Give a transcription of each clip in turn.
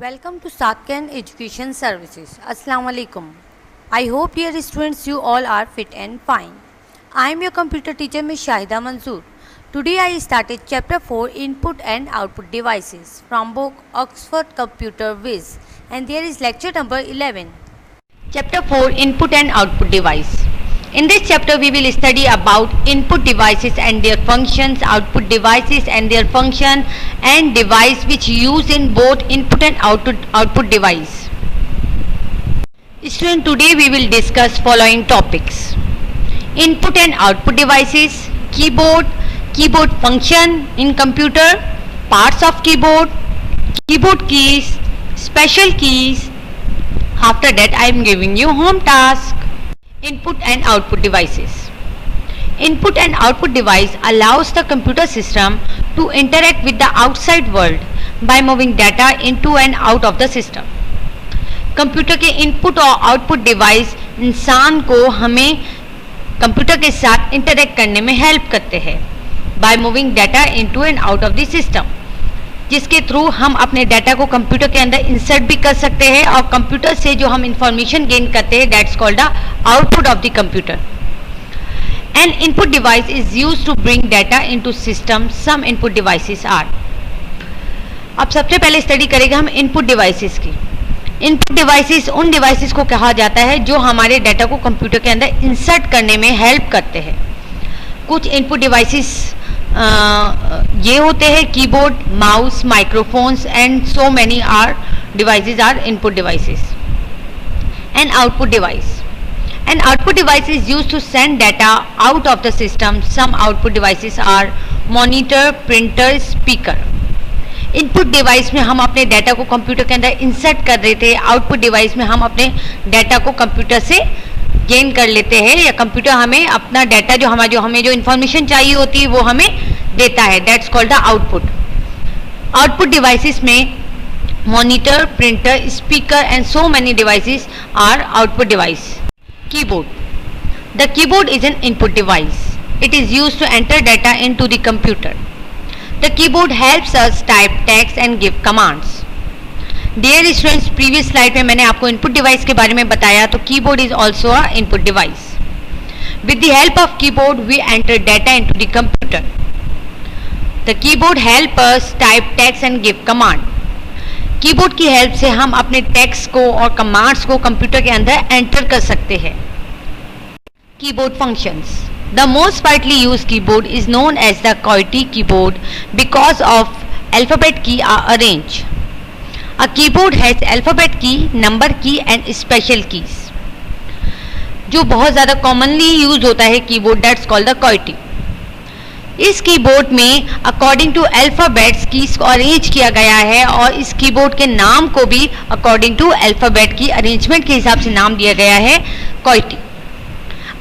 Welcome to Satkan Education Services. Assalamu alaikum. I hope dear students you all are fit and fine. I am your computer teacher Ms. Shahida Manzoor. Today I started chapter 4 Input and Output Devices from book Oxford Computer Viz and there is lecture number 11. Chapter 4 Input and Output Device. In this chapter we will study about input devices and their functions, output devices and their function, and device which use in both input and output device. Student, today we will discuss following topics: input and output devices, keyboard function in computer, parts of keyboard keys, special keys. After that I am giving you home task. Input and output devices. Input and output device allows the computer system to interact with the outside world by moving data into and out of the system. Computer के input और output device इंसान को हमें computer के साथ interact करने में help करते हैं by moving data into and out of the system, जिसके थ्रू हम अपने डाटा को कंप्यूटर के अंदर इंसर्ट भी कर सकते हैं और कंप्यूटर से जो हम इंफॉर्मेशन गेन करते हैं that's called the output of the computer. An input device is used to bring data into system. Some input devices are. अब सबसे पहले स्टडी करेंगे हम इनपुट डिवाइसेस की. इनपुट डिवाइसेस उन डिवाइसेस को कहा जाता है जो हमारे डाटा को कंप्यूटर के अंदर इंसर्ट करने में हेल्प करते हैं. कुछ इनपुट डिवाइसेस ये होते हैं keyboard, mouse, microphones and so many are devices are input devices. An output device. An output device is used to send data out of the system. Some output devices are monitor, printer, speaker. Input device में हम अपने data को computer के अंदर insert कर रहे थे. Output device में हम अपने डाटा को कंप्यूटर से गेन कर लेते हैं या कंप्यूटर हमें अपना डाटा जो हमें जो इन्फॉर्मेशन चाहिए होती है वो हमें देता है. That's called the output. Output devices में monitor, printer, speaker and so many devices are output device. Keyboard. The keyboard is an input device. It is used to enter data into the computer. The keyboard helps us type text and give commands. Dear students, previous slide में मैंने आपको input device के बारे में बताया तो keyboard is also a input device. With the help of keyboard we enter data into the computer. The keyboard help us type text and give command. Keyboard की help से हम अपने टेक्स्ट को और कमांड्स को कंप्यूटर के अंदर enter कर सकते हैं. Keyboard functions. The most widely used keyboard is known as the QWERTY keyboard because of alphabet key are arrange. A keyboard has alphabet key, number key and special keys. जो बहुत ज़्यादा commonly use होता है keyboard that's called the QWERTY. इस keyboard में according to alphabets keys को arrange किया गया है और इस कीबोर्ड के नाम को भी अकॉर्डिंग टू अल्फ़ाबेट की अरेंजमेंट के हिसाब से नाम दिया गया है QWERTY.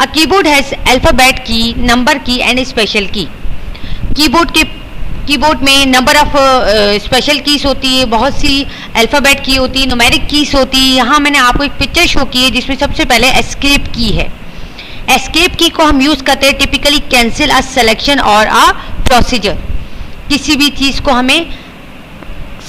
A keyboard has alphabet key, number key and special key. Keyboard में नंबर ऑफ स्पेशल कीज होती है, बहुत सी अल्फ़ाबेट की होती है, न्यूमेरिक कीज होती है. यहाँ मैंने आपको एक पिक्चर शो की है जिसमें सबसे पहले एस्केप की है. एस्केप की को हम यूज़ करते हैं टिपिकली कैंसिल अ सिलेक्शन और अ प्रोसीजर. किसी भी चीज़ को हमें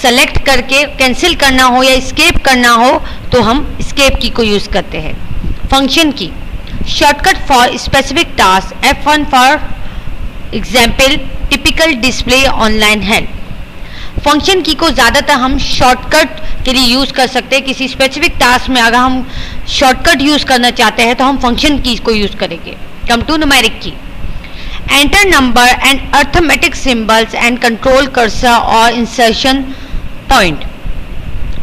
सेलेक्ट करके कैंसिल करना हो या एस्केप करना हो तो हम एस्केप की को यूज़ करते हैं. फंक्शन की. Shortcut for specific task. F1 for example typical display online help. Function की को ज़्यादातर हम शॉर्टकट के लिए यूज़ कर सकते हैं. किसी स्पेसिफिक टास्क में अगर हम शॉर्टकट यूज़ करना चाहते हैं तो हम फंक्शन की को यूज़ करेंगे. Come to numeric key. Enter number and arithmetic symbols and control cursor और insertion point.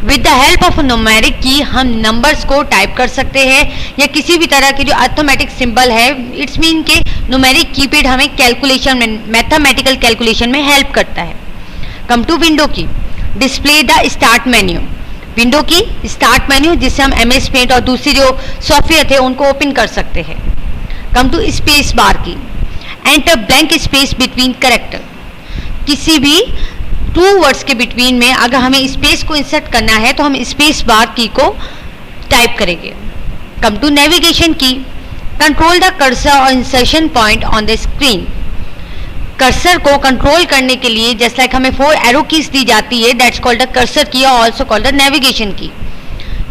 With the help of numeric key हम नंबर्स को टाइप कर सकते हैं या किसी भी तरह के जो अर्थमेटिक सिंबल है इट्स मीन के न्यूमेरिक कीपैड हमें कैलकुलेशन में मैथमेटिकल कैलकुलेशन में हेल्प करता है. कम टू विंडो की. Display the start menu. Window की स्टार्ट मेन्यू जिससे हम MS पेंट और दूसरी जो सॉफ्टवेयर थे उनको ओपन कर सकते हैं. कम टू स्पेस बार की. Enter blank space between character. किसी भी 2 वर्ड्स के बिटवीन में अगर हमें स्पेस को इंसर्ट करना है तो हम स्पेस बार की को टाइप करेंगे. कम टू नेविगेशन की. कंट्रोल द कर्सर और insertion point on the screen. Cursor को कंट्रोल करने के लिए जस्ट लाइक हमें 4 एरो कीज दी जाती है, दैट्स कॉल्ड द कर्सर की, ऑल्सो कॉल्ड द नेविगेशन की।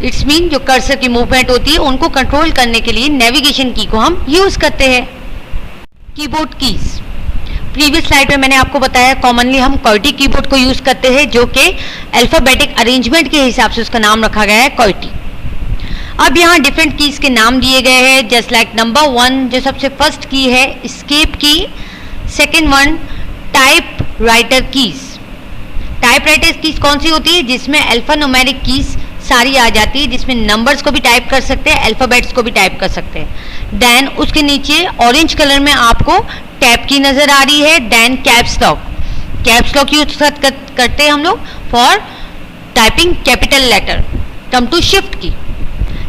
इट्स मीन जो कर्सर की मूवमेंट होती है उनको कंट्रोल करने के लिए नेविगेशन की को हम यूज करते हैं। कीबोर्ड कीज, प्रीवियस स्लाइड में मैंने आपको बताया कॉमनली हम QWERTY कीबोर्ड को यूज करते हैं, जो कि अल्फाबेटिक अरेंजमेंट के हिसाब से उसका नाम रखा गया है QWERTY। अब यहाँ डिफरेंट कीज के नाम दिए गए हैं, जस्ट लाइक नंबर 1 जो सबसे फर्स्ट की है एस्केप की, second one type writer keys. Type writer keys कौन सी होती है? जिसमें अल्फा न्यूमेरिक कीज सारी आ जाती है, जिसमें नंबर्स को भी टाइप कर सकते हैं, अल्फाबेट्स को भी टाइप कर सकते हैं। देन उसके नीचे ऑरेंज कलर में आपको टैब की नजर आ रही है। Then caps lock, caps lock use करते हैं हम लोग for typing capital letter. Come to shift key,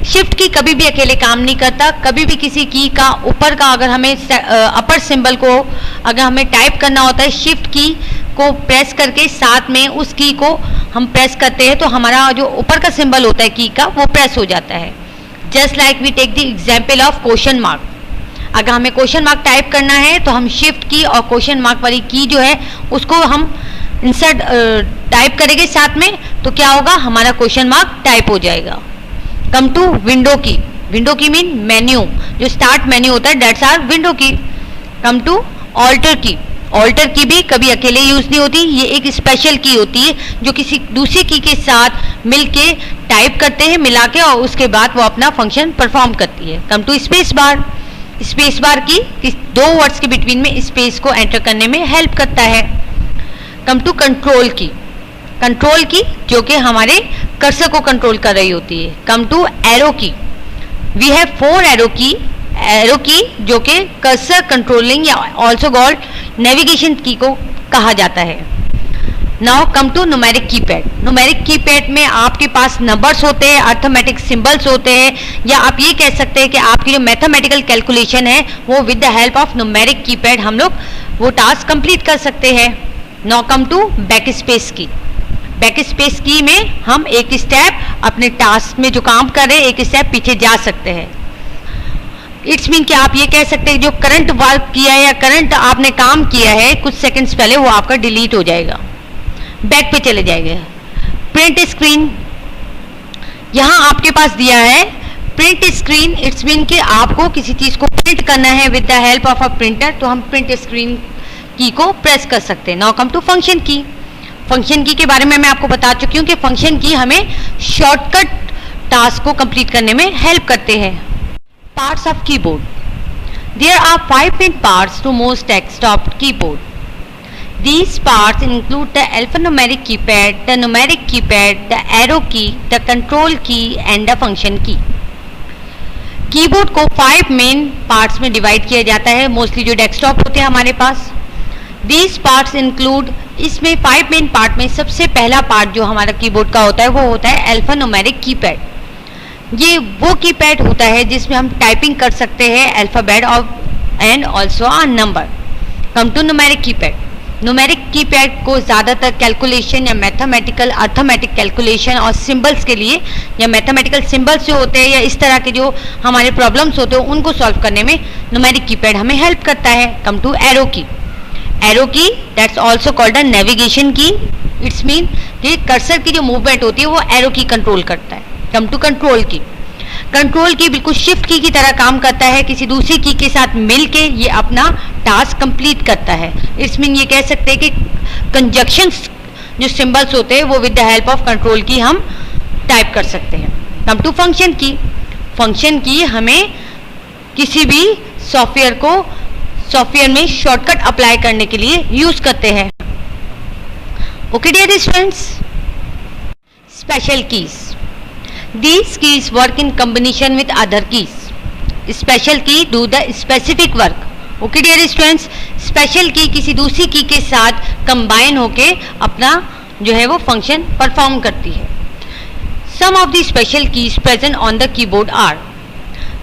shift key कभी भी अकेले काम नहीं करता, कभी भी किसी की का ऊपर का अगर हमें अपर सिंबल को अगर हमें टाइप करना होता है, शिफ्ट की को प्रेस करके साथ में उस की को हम प्रेस करते हैं तो हमारा जो ऊपर का सिंबल होता है की का वो प्रेस हो जाता है। Just like we take the example of question mark, अगर हमें क्वेश्चन मार्क टाइप करना है तो हम शिफ्ट की और क्वेश्चन मार्क वाली की जो है उसको हम इंसर्ट टाइप करेंगे साथ में, तो क्या होगा, हमारा क्वेश्चन मार्क टाइप हो जाएगा। कम टू विंडो की, विंडो की मीन मेन्यू, जो स्टार्ट मेन्यू होता है दैट्स आर विंडो की। कम टू ऑल्टर की, ऑल्टर की भी कभी अकेले यूज नहीं होती, ये एक स्पेशल की होती है जो किसी दूसरी की के साथ मिलके टाइप करते हैं मिला के और उसके बाद वो अपना फंक्शन परफॉर्म करती है। Come to space bar, space bar की दो वर्ड्स के बिटवीन में स्पेस को एंटर करने में हेल्प करता है। कम टू कंट्रोल की, कंट्रोल की जो कि हमारे कर्सर को कंट्रोल कर रही होती है। Come to arrow key, we have 4 arrow key, arrow key जो कि कर्सर कंट्रोलिंग या ऑल्सो कॉल्ड नेविगेशन की को कहा जाता है। Now come to numeric keypad, numeric keypad में आपके पास नंबर्स होते हैं, अर्थमेटिक सिंबल्स होते हैं, या आप ये कह सकते हैं कि आपकी जो मैथमेटिकल कैलकुलेशन है वो with the help of numeric keypad हम लोग वो टास्क कंप्लीट कर सकते हैं। Now come to backspace key, backspace key में हम एक स्टेप अपने टास्क में जो काम कर रहे हैं एक स्टेप पीछे जा सकते हैं। इट्स मीन कि आप ये कह सकते हैं जो करंट वर्क किया है या करंट आपने काम किया है कुछ सेकंड्स पहले वो आपका डिलीट हो जाएगा, बैक पे चले जाएंगे। प्रिंट स्क्रीन, यहाँ आपके पास दिया है प्रिंट स्क्रीन, इट्स मीन कि आपको किसी चीज को प्रिंट करना है with the help of a printer, तो हम प्रिंट स्क्रीन की को प्रेस कर सकते हैं। नाउ कम टू फंक्शन की, फंक्शन की के बारे में मैं आपको बता चुकी हूँ कि फंक्शन की हमें शॉर्टकट टास्क को कंप्लीट करने में हेल्प करते हैं। Parts of keyboard, there are 5 main parts to most desktop keyboard. These parts include the alphanumeric keypad, the numeric keypad, the arrow key, the control key and the function key. Keyboard को 5 main parts में divide किया जाता है, mostly जो desktop होते हैं हमारे पास। These parts include, इसमें 5 मेन पार्ट में सबसे पहला पार्ट जो हमारा कीबोर्ड का होता है वो होता है अल्फान्यूमेरिक कीपैड। ये वो कीपैड होता है जिसमें हम टाइपिंग कर सकते हैं अल्फाबेट और and also a number. Come to numeric keypad, numeric keypad को ज़्यादातर कैलकुलेशन या मैथमेटिकल अर्थमेटिक कैलकुलेशन और सिंबल्स के लिए या मैथमेटिकल सिंबल्स जो होते हैं या इस तरह के जो हमारे प्रॉब्लम्स होते हैं उनको सॉल्व करने में न्यूमेरिक कीपैड हमें हेल्प करता है। Come to arrow key, arrow की that's also called a navigation की, इट्स मीन कि कर्सर की जो मूवमेंट होती है वो एरो की कंट्रोल करता है। कम टू कंट्रोल की, कंट्रोल की बिल्कुल शिफ्ट की तरह काम करता है, किसी दूसरी की के साथ मिलके ये अपना टास्क कंप्लीट करता है। इट्स मीन ये कह सकते हैं कि कंजक्शंस जो सिंबल्स होते हैं वो with the help of control की हम टाइप कर सकते हैं। कम टू फंक्शन की, फंक्शन की हमें किसी भी सॉफ्टवेयर में शॉर्टकट अप्लाई करने के लिए यूज करते हैं। Okay dear students, special keys, these keys work in combination with other keys. Special key do the specific work. Okay dear students, special key किसी दूसरी की के साथ कंबाइन होके अपना जो है वो फंक्शन परफॉर्म करती है। Some of the special keys present on the keyboard are,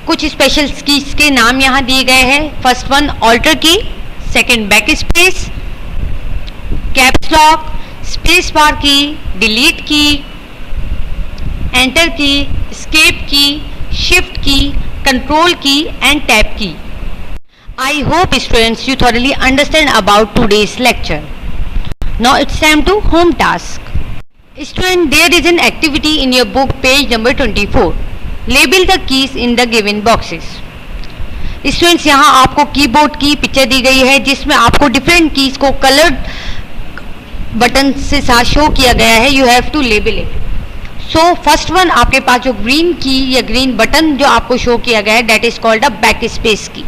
कुछ स्पेशल कीज के नाम यहाँ दिए गए हैं। फर्स्ट वन ऑल्टर की, second back space, caps lock, space bar की, डिलीट की, एंटर की, एस्केप की, शिफ्ट की, कंट्रोल की एंड टैब की। I hope students you thoroughly understand about today's lecture. Now it's time to home task. Student, there is an activity in your book page number 24. Label the keys in the given boxes. Students, यहाँ आपको keyboard की picture दी गई है जिसमें आपको different keys को coloured button से साथ शो किया गया है. You have to label it. So first one, आपके पास जो ग्रीन की या ग्रीन बटन जो आपको शो किया गया है that is called the backspace key.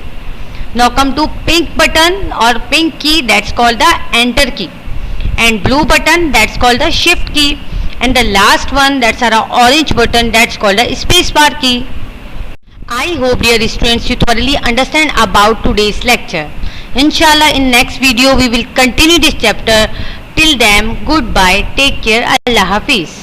Now come to pink button और pink key, that's called the enter key. And blue button that's called the shift key. And the last one that's are orange button that's called the space bar key. I hope dear students you thoroughly understand about today's lecture. Inshallah in next video we will continue this chapter. Till then, goodbye, take care, Allah Hafiz.